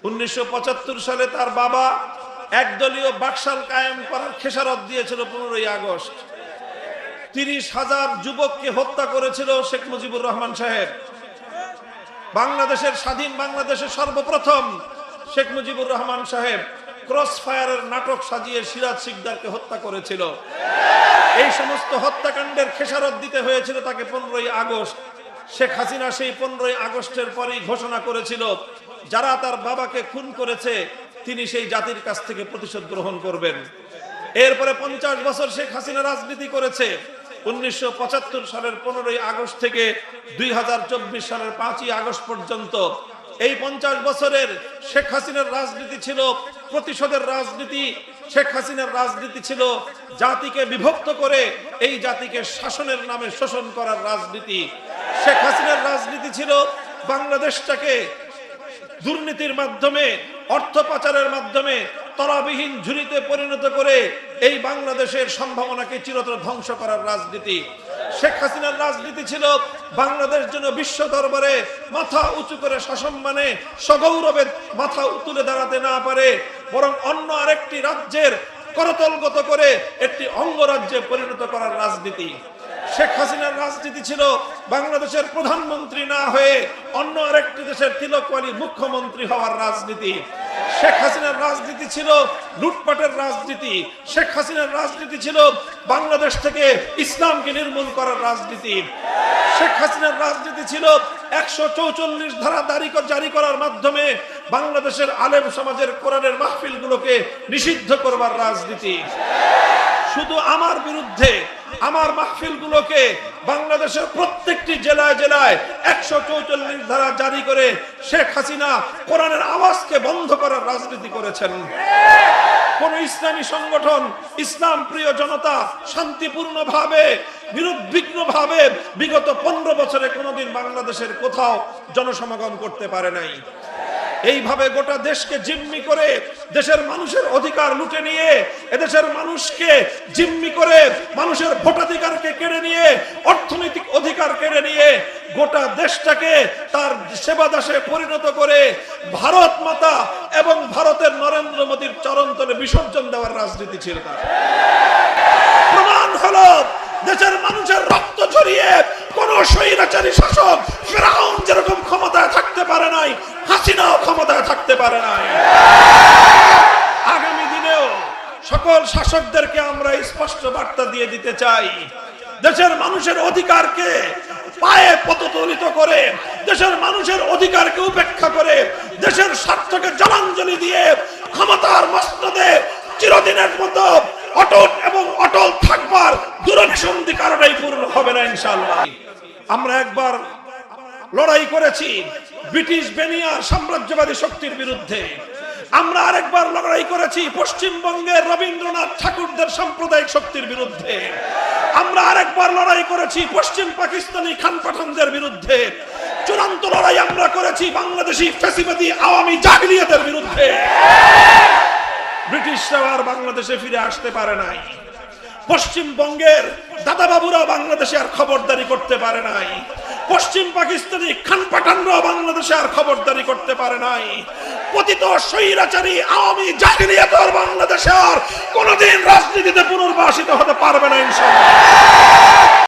1975 সালে তার বাবা একদলীয় বাকশাল কায়েম করার খেসারত দিয়েছিল 15ই আগস্ট। 30,000 যুবককে হত্যা করেছিল শেখ মুজিবুর রহমান সাহেব। বাংলাদেশের স্বাধীন বাংলাদেশের সর্বপ্রথম শেখ মুজিবুর রহমান সাহেব ক্রস ফায়ারের নাটক সাজিয়ে সিরাজ শিকদারকে হত্যা করেছিল। এই সমস্ত হত্যাকাণ্ডের খেসারত দিতে হয়েছিল তাকে 15ই আগস্ট। শেখ হাসিনা সেই 15ই আগস্টের পরেই ঘোষণা করেছিল যারা তার বাবাকে খুন করেছে তিনি সেই জাতির কাছ থেকে প্রতিশোধ গ্রহণ করবেন। এরপরে 50 বছর শেখ হাসিনা রাজনীতি করেছে। 1975 সালের 15ই আগস্ট থেকে 2024 সালের 5ই আগস্ট পর্যন্ত এই 50 বছরের শেখ হাসিনার রাজনীতি ছিল প্রতিশোধের রাজনীতি। শেখ হাসিনার রাজনীতি ছিল জাতিকে বিভক্ত করে এই জাতিকে শাসনের নামে শোষণ করার রাজনীতি। শেখ হাসিনার রাজনীতি ছিল বাংলাদেশটাকে দুর্নীতির মাধ্যমে, অর্থ পাচারের মাধ্যমে তলাবিহীন ঝুড়িতে পরিণত করে এই বাংলাদেশের সম্ভাবনাকে চিরতরে ধ্বংস করার রাজনীতি। শেখ হাসিনার রাজনীতি ছিল বাংলাদেশ যেন বিশ্ব দরবারে মাথা উঁচু করে শাসন মানে সগৌরবে মাথা তুলে দাঁড়াতে না পারে, বরং অন্য আরেকটি রাজ্যের করতলগত করে একটি অঙ্গরাজ্যে পরিণত করার রাজনীতি। শেখ হাসিনার রাজনীতি ছিল বাংলাদেশের প্রধানমন্ত্রী না হয়ে অন্য আরেকটি দেশের তিলকওয়ালী মুখ্যমন্ত্রী হওয়ার রাজনীতি। শেখ হাসিনার রাজনীতি ছিল লুটপাটের রাজনীতি। শেখ হাসিনার রাজনীতি ছিল বাংলাদেশ থেকে ইসলামকে নির্মূল করার রাজনীতি। শেখ হাসিনার রাজনীতি ছিল 144 ধারা জারি করার মাধ্যমে বাংলাদেশের আলেম সমাজের কোরআনের মাহফিলগুলোকে নিষিদ্ধ করবার রাজনীতি। শুধু আমার বিরুদ্ধে আমার মাহফিলগুলোকে বাংলাদেশের প্রত্যেকটি জেলায় জেলায় 144 ধারা জারি করে শেখ হাসিনা কোরআনের আওয়াজকে বন্ধ করার রাজনীতি করেছেন। কোন ইসলামী সংগঠন, ইসলাম প্রিয় জনতা শান্তিপূর্ণভাবে নিরুদ্বিগ্নভাবে বিগত 15 বছরে কোনোদিন বাংলাদেশের কোথাও জনসমাগম করতে পারে নাই। এইভাবে গোটা দেশকে জিম্মি করে দেশের মানুষের অধিকার লুটে নিয়ে, এদেশের মানুষকে জিম্মি করে মানুষের ভোটাধিকারকে কেড়ে নিয়ে, অর্থনৈতিক অধিকার কেড়ে নিয়ে গোটা দেশটাকে তার সেবাদাসে পরিণত করে ভারত মাতা এবং ভারতের নরেন্দ্র মোদীর চরণতলে বিসর্জন দেওয়ার রাজনীতি ছিল তার। প্রমাণ হলো দেশের মানুষের রক্ত ঝরিয়ে কোন স্বৈরাচারী শাসক ফেরাউন যেরকম ক্ষমতায় থাকতে পারে নাই, হাসিনাও ক্ষমতায় থাকতে পারে নাই। আগামী দিনেও সকল শাসকদেরকে আমরা স্পষ্ট বার্তা দিয়ে দিতে চাই, দেশের মানুষের অধিকারকে পায়ে পদতলিত করে, দেশের মানুষের অধিকারকে উপেক্ষা করে, দেশের স্বার্থকে জলাঞ্জলি দিয়ে ক্ষমতার মসনদে চিরদিনের মতো অটল এবং অটল থাকবার দূরভিসন্ধি কারণেই পূর্ণ হবে না ইনশাআল্লাহ। আমরা একবার লড়াই করেছি ব্রিটিশ বেনিয়ার সাম্রাজ্যবাদী শক্তির বিরুদ্ধে, আমরা আরেকবার লড়াই করেছি পশ্চিমবঙ্গের রবীন্দ্রনাথ ঠাকুরদের সাম্প্রদায়িক শক্তির বিরুদ্ধে, আমরা আরেকবার লড়াই করেছি পশ্চিম পাকিস্তানি খান পাঠানদের বিরুদ্ধে, চূড়ান্ত লড়াই আমরা করেছি বাংলাদেশি ফ্যাসিবাদী আওয়ামী জাহিলিয়াতের বিরুদ্ধে। ব্রিটিশরা আর বাংলাদেশে ফিরে আসতে পারে নাই, পশ্চিমবঙ্গের দাদা বাবুরা বাংলাদেশে আর খবরদারি করতে পারে নাই, পশ্চিম পাকিস্তানি খান পাঠানরাও বাংলাদেশে আর খবরদারি করতে পারে নাই। পতিত স্বৈরাচারী আওয়ামী জাহিলিয়াত আর বাংলাদেশে আর কোনোদিন রাজনীতিতে পুনর্বাসিত হতে পারবে না ইনশাআল্লাহ।